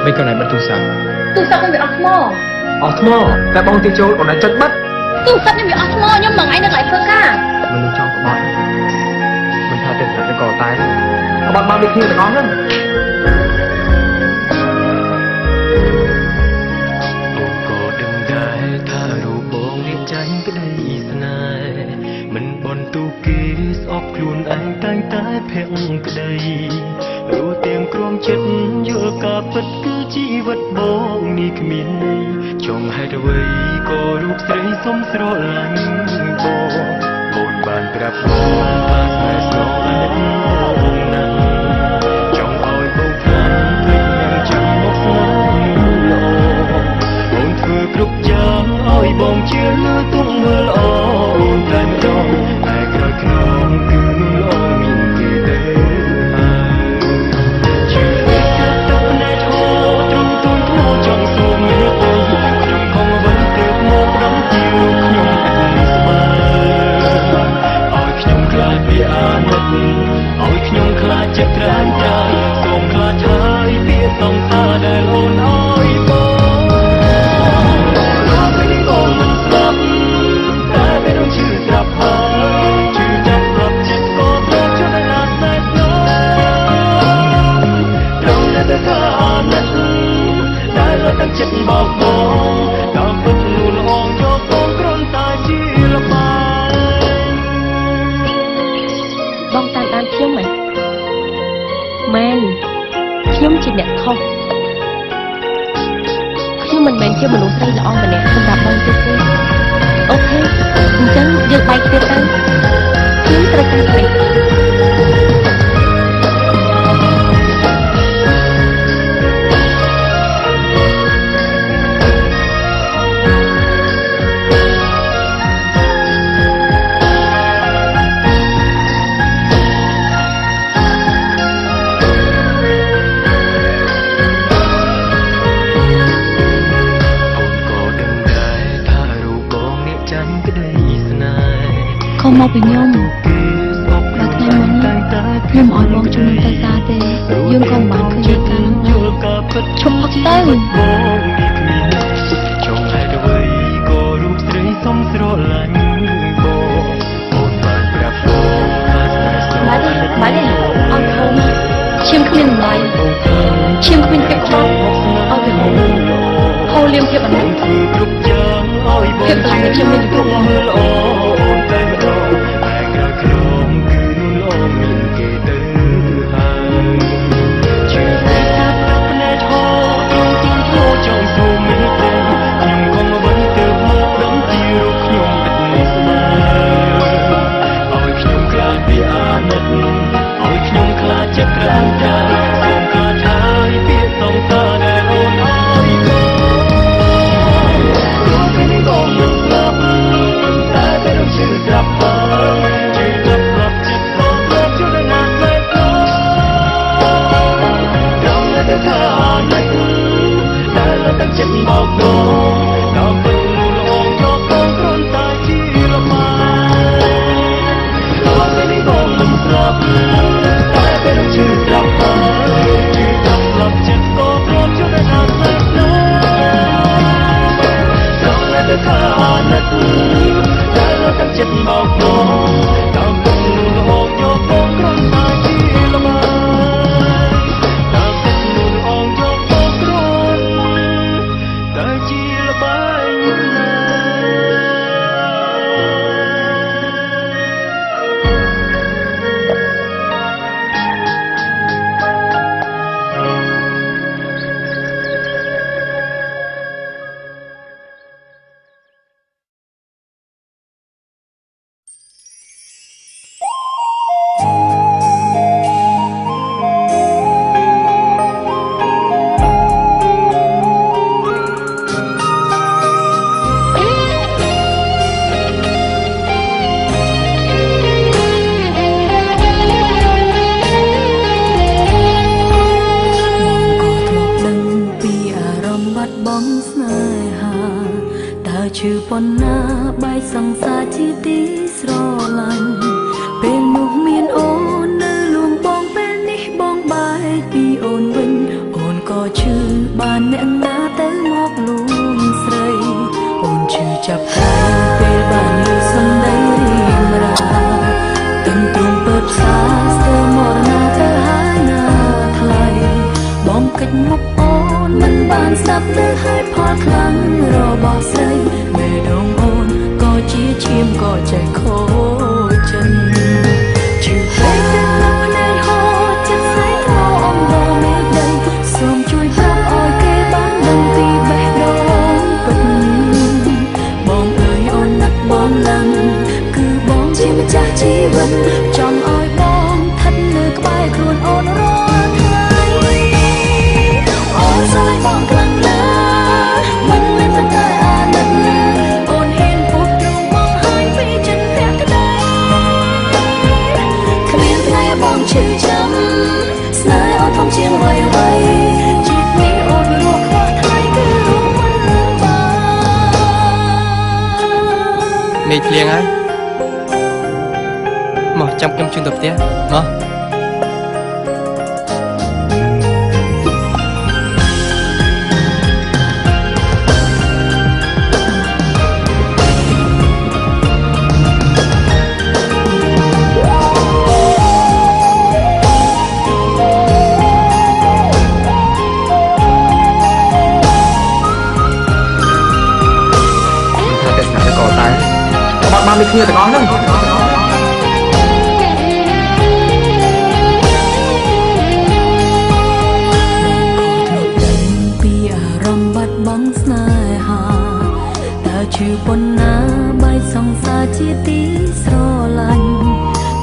bên con này bật tu sập mình bị ớt mò tại bong tiêu châu còn lại chất bất tu sập nhưng bị ớt mò nhưng mà ngay được lại phương ca mình luôn trong các bạn mình thay tiền phải cò tay các bạn bao đi khi là ngon lắm ខ្លួនឯងតែងតែភ័ក្រក្តីรู้เตรียมគ្រោមចិត្តយល់ការពិតគឺជីវិតបងនេះគ្មានន័យចង់ហេតុអ្វីក៏រូបស្រីសុំស្រឡាញ់បងបានប្រាប់បងថាស្នេហ៍ស្នងអាណិតបងណាស់ចង់ឲ្យបងភ្លេចនឹងចាំមកស្នេហ៍ល្អបងធ្វើគ្រប់យ៉ាងឲ្យបងជឿលើទុកមើលល្អតែម្ដងតែក្រោយខ្នងគឺល្អមានគេទៅឲ្យខ្ញុំខ្លាចចិត្តក្រានក្រៃសូមខ្លាចហើយពីសង្សារដែលអូនអើយបងលោកវិញក៏មិនស្លាប់តែពេលខ្ញុំជឿស្រាប់ហើយជឿចាប់ស្លាប់ចិត្តក៏ត្រូវជន់ណាស់តែស្នូត្រង់តែថាអាណិតតែលើទាំងចិត្តបោកបងតាមពិតនោះល្អយកបងគ្រាន់តែជាលបាយបងតាមដានខ្ញុំមែនមែនខ្ញុំជាអ្នកខុសខ្ញុំមិនមែនជាមនុស្សស្រីល្អម្នាក់សម្រាប់បងទេអូខេអញ្ចឹងយើងបែកគ្នាទៅខ្ញុំត្រូវការស្រីមកពីខ្ញុំបើថ្ងៃមុនខ្ញុំអត់បងជំនុំទៅសារទេយើងក៏មិនបានឃើញយើងកាលនោះឈប់ផឹកទៅចង់ហេតុអ្វីក៏រូបស្រីសុំស្រឡាញ់បងអូនបានប្រាប់បងថាស្នេហ៍ស្នេហ៍បានទេអត់ធំឈាមគ្មានម្លាយឈាមគ្មានភាពខ្វល់អត់ទៅហូរលៀមភាពអនុគ្រប់យ៉ាងឲ្យបងភាពខ្លាំងនៃខ្ញុំមានគ្រប់មើលល្អតែម្ដងតែក្រោយខ្នងគឺលោកមានគេទៅហើយជឿតែថាភ្នែកហោទ្រង់ទូនធូរចង់ទូមានទេខ្ញុំក៏មកវិញទៅមកដឹងជារូបខ្ញុំពិតនេះស្មើឲ្យខ្ញុំខ្លាចពីអាណិតឲ្យខ្ញុំខ្លាចចិត្តក្រានក្រៃសូមខ្លាចហើយពីសង្សារដែលអូនអើយក៏វិញក៏មិនស្លាប់តែពេលជឿស្រាប់ហើយជឿចាប់ស្លាប់ចិត្តក៏ត្រូវជន់ណាស់តែក្នុងតែថាអាណិតតែលើទាំងចិត្តបោកបងដល់ពេលលងយកបងគ្រាន់តែជាលបាយក៏វិញក៏មិនស្លាប់តែពេលជឿស្រាប់ហើយជឿចាប់ស្លាប់ចិត្តក៏ត្រូវជន់ណាស់តែក្នុងតែថាអាណិតទាំងចិត្តបោកបងតាមពុកនោះល្អយកបងគ្រាន់តែជាលបាយតាមពុកនោះល្អយកបងគ្រាន់តែជាលបាយណាឈឺប៉ុណ្ណាបែកសង្សារជាទីស្រឡាញ់ពេលនោះមានអូននៅលួងបងពេលនេះបងបែកពីអូនវិញអូនក៏ឈឺបា ดสาสเตอร์มรณาเธอหายหน้าไกลมองกิดมุกโอนมันบานสับเลือให้พอครั้งรอบอกใส่เมื่อดงโอนก็ชี้ชิมก็ใจโคจันชื่อเพลงดังลับในหอจะใส่รออมรอเมื่อใดส่งช่วยพระอ้อยเกบ้านดังตีแบกดงปัดมองเอ่ยโอนนักมองลังคือมองชีวิตจากชีวิตจำอ้อยมองทัดเนื้อกบายครวนโอนรอไทยโอนสายมองกลางนามันเว้นตั้งแต่อานันโอนเห็นปุ๊บตรงมองหายไปจนแทบกระไดขมิ้นไทยมองชื่อจำสายโอนทองเชียงไว้ไว้จิตนี้โอนรวกว่าไทยคือรู้มันบ้าមេឃភ្លៀងហើយមកចាំខ្ញុំជូនទៅផ្ទះមក ថាទស្សនៈទៅក៏តែបាត់បានដូចគ្នាទាំងអស់ហ្នឹងពីអារម្មណ៍បាត់បង់ស្នេហាតើឈឺប៉ុណ្ណាបែកសង្សារជាទីស្រឡាញ់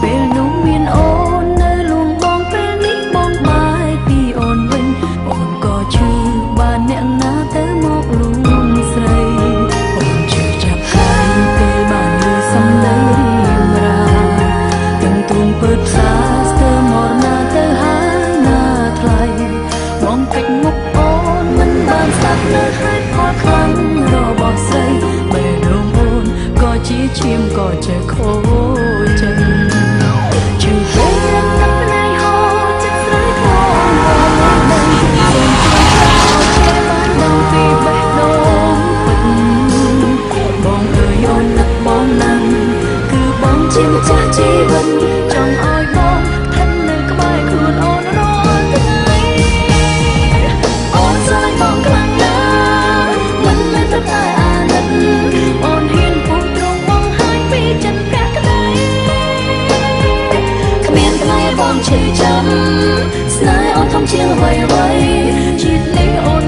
ពេលនោះមានអូននៅលួងបងពេលនេះបងបាយពីអូនវិញអូនក៏ឈឺបានអ្នកណាទៅមកលួងស្រីអូនឈឺចាប់ហើយពេលបានឮសំដីរៀងរាទាំងទួងពើផ្សាស្ទើរមរណាទៅហើយណាថ្លៃបងកិច្ចមុខអូនមិនបានស្ដាប់នៅហើយផលខ្លាំងរបស់ស្រីបែរដងអូនក៏ជាឈាមក៏ចេះខូចចិនជឿពេលយ៉ាងណាប់ណៃហោចិត្តស្រីខ្លោងមកមិនដឹងសូមជួយប្រោចេះបានបងពីបេះដូងពិតបងអើយអូនណាក់បងណាំគឺបងជាម្ចាស់ជីវិតចង់ឲ្យបងស្ថិតនៅក្បែរខ្លួនអូនរាល់ថ្ងៃអូនស្រឡាញ់បងខ្លាំងណាស់មិនមែនតែអាណិតអូនហ៊ានពុះត្រង់បងហើយពីចិត្តភក្តីគ្មានថ្ងៃបងឈឺចាំស្នេហ៍អូនធំជាងអ្វីៗជាតិនេះអូន